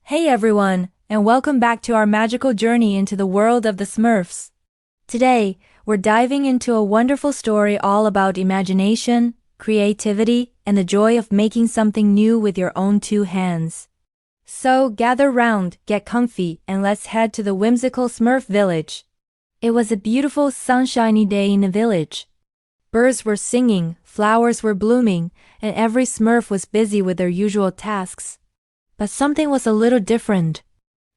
Hey everyone, and welcome back to our magical journey into the world of the Smurfs. Today, we're diving into a wonderful story all about imagination, creativity, and the joy of making something new with your own two hands. So gather round, get comfy, and let's head to the whimsical Smurf village. It was a beautiful, sunshiny day in the village. Birds were singing, flowers were blooming, and every Smurf was busy with their usual tasks. But something was a little different.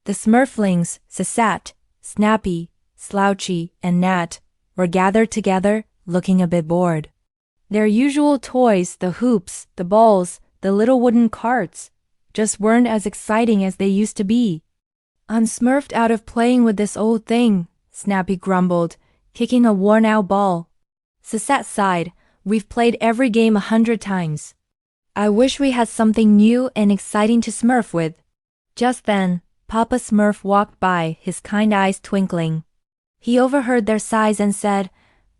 The Smurflings, Sasat, Snappy, Slouchy, and Nat, were gathered together, looking a bit bored. Their usual toys, the hoops, the balls, the little wooden carts, just weren't as exciting as they used to be. "I'm smurfed out of playing with this old thing," Snappy grumbled, kicking a worn-out ball. Sasat sighed, "We've played every game 100 times. I wish we had something new and exciting to smurf with." Just then, Papa Smurf walked by, his kind eyes twinkling. He overheard their sighs and said,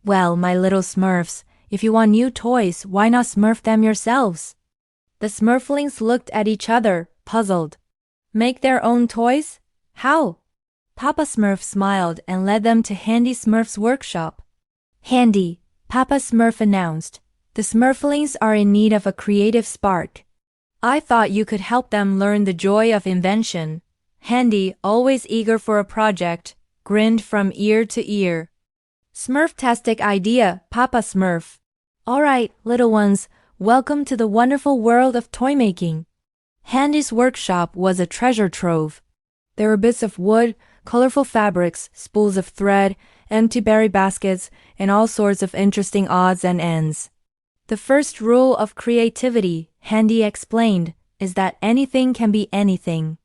"Well, my little Smurfs, if you want new toys, why not smurf them yourselves?" The Smurflings looked at each other, puzzled. Make their own toys? How? Papa Smurf smiled and led them to Handy Smurf's workshop. "Handy," Papa Smurf announced, "the Smurflings are in need of a creative spark. I thought you could help them learn the joy of invention." Handy, always eager for a project, grinned from ear to ear. "Smurftastic idea, Papa Smurf. All right, little ones, welcome to the wonderful world of toy making." Handy's workshop was a treasure trove. There were bits of wood, colorful fabrics, spools of thread, empty berry baskets, and all sorts of interesting odds and ends. "The first rule of creativity," Handy explained, "is that anything can be anything.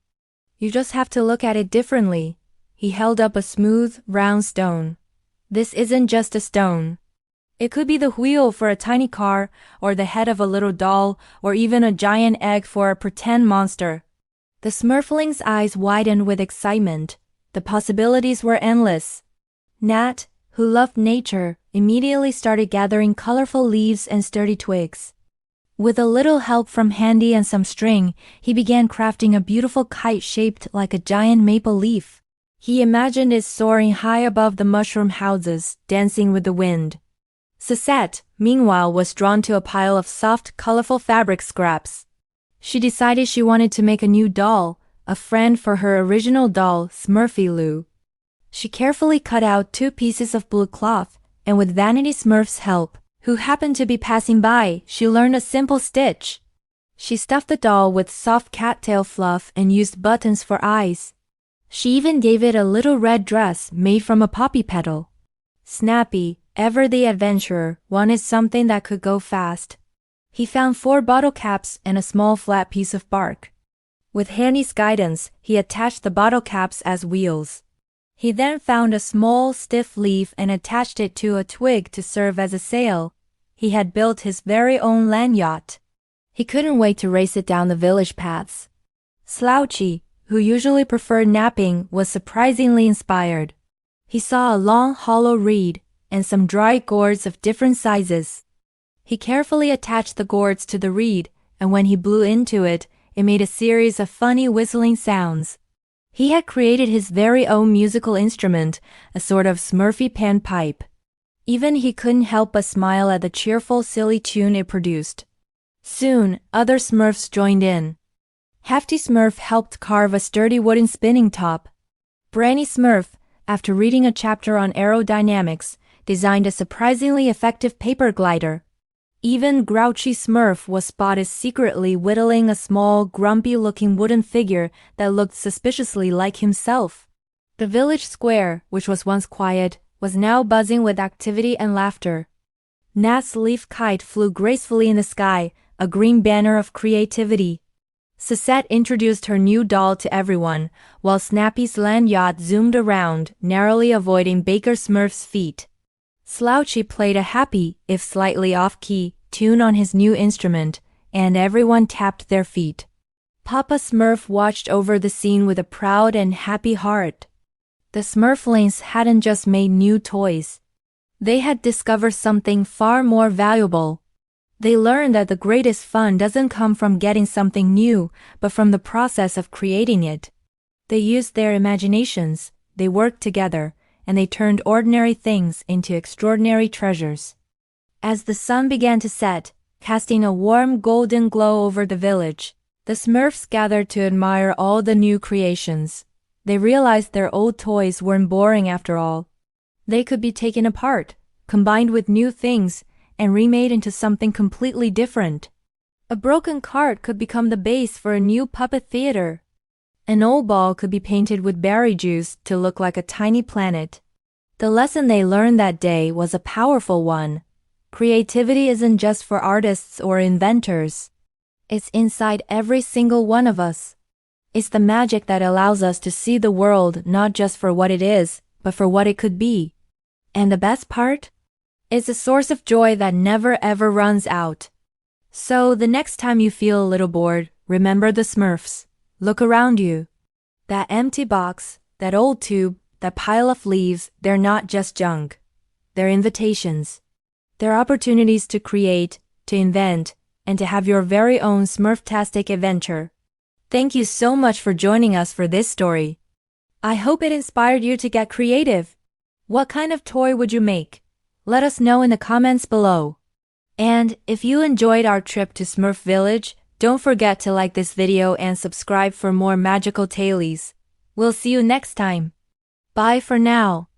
You just have to look at it differently." He held up a smooth, round stone. "This isn't just a stone. It could be the wheel for a tiny car, or the head of a little doll, or even a giant egg for a pretend monster." The Smurflings' eyes widened with excitement. The possibilities were endless. Nat, who loved nature, immediately started gathering colorful leaves and sturdy twigs. With a little help from Handy and some string, he began crafting a beautiful kite shaped like a giant maple leaf. He imagined it soaring high above the mushroom houses, dancing with the wind. Sasette, meanwhile, was drawn to a pile of soft, colorful fabric scraps. She decided she wanted to make a new doll, a friend for her original doll, Smurfy Lou. She carefully cut out 2 pieces of blue cloth, and with Vanity Smurf's help, who happened to be passing by, she learned a simple stitch. She stuffed the doll with soft cattail fluff and used buttons for eyes. She even gave it a little red dress made from a poppy petal. Snappy, ever the adventurer, wanted something that could go fast. He found 4 bottle caps and a small flat piece of bark. With Handy's guidance, he attached the bottle caps as wheels. He then found a small, stiff leaf and attached it to a twig to serve as a sail. He had built his very own land yacht. He couldn't wait to race it down the village paths. Slouchy, who usually preferred napping, was surprisingly inspired. He saw a long, hollow reed and some dry gourds of different sizes. He carefully attached the gourds to the reed, and when he blew into it, it made a series of funny whistling sounds. He had created his very own musical instrument, a sort of Smurfy panpipe. Even he couldn't help but smile at the cheerful, silly tune it produced. Soon, other Smurfs joined in. Hefty Smurf helped carve a sturdy wooden spinning top. Brainy Smurf, after reading a chapter on aerodynamics, designed a surprisingly effective paper glider. Even Grouchy Smurf was spotted secretly whittling a small, grumpy-looking wooden figure that looked suspiciously like himself. The village square, which was once quiet, was now buzzing with activity and laughter. Nat's leaf kite flew gracefully in the sky, a green banner of creativity. Sasette introduced her new doll to everyone, while Snappy's land yacht zoomed around, narrowly avoiding Baker Smurf's feet. Slouchy played a happy, if slightly off-key, tune on his new instrument, and everyone tapped their feet. Papa Smurf watched over the scene with a proud and happy heart. The Smurflings hadn't just made new toys. They had discovered something far more valuable. They learn that the greatest fun doesn't come from getting something new, but from the process of creating it. They used their imaginations, they worked together, and they turned ordinary things into extraordinary treasures. As the sun began to set, casting a warm golden glow over the village, the Smurfs gathered to admire all the new creations. They realized their old toys weren't boring after all. They could be taken apart, combined with new things, and remade into something completely different. A broken cart could become the base for a new puppet theater. An old ball could be painted with berry juice to look like a tiny planet. The lesson they learned that day was a powerful one. Creativity isn't just for artists or inventors. It's inside every single one of us. It's the magic that allows us to see the world not just for what it is, but for what it could be. And the best part? It's a source of joy that never ever runs out. So the next time you feel a little bored, remember the Smurfs. Look around you. That empty box, that old tube, that pile of leaves, they're not just junk. They're invitations. They're opportunities to create, to invent, and to have your very own Smurftastic adventure. Thank you so much for joining us for this story. I hope it inspired you to get creative. What kind of toy would you make? Let us know in the comments below. And if you enjoyed our trip to Smurf Village, don't forget to like this video and subscribe for more magical tailies. We'll see you next time. Bye for now.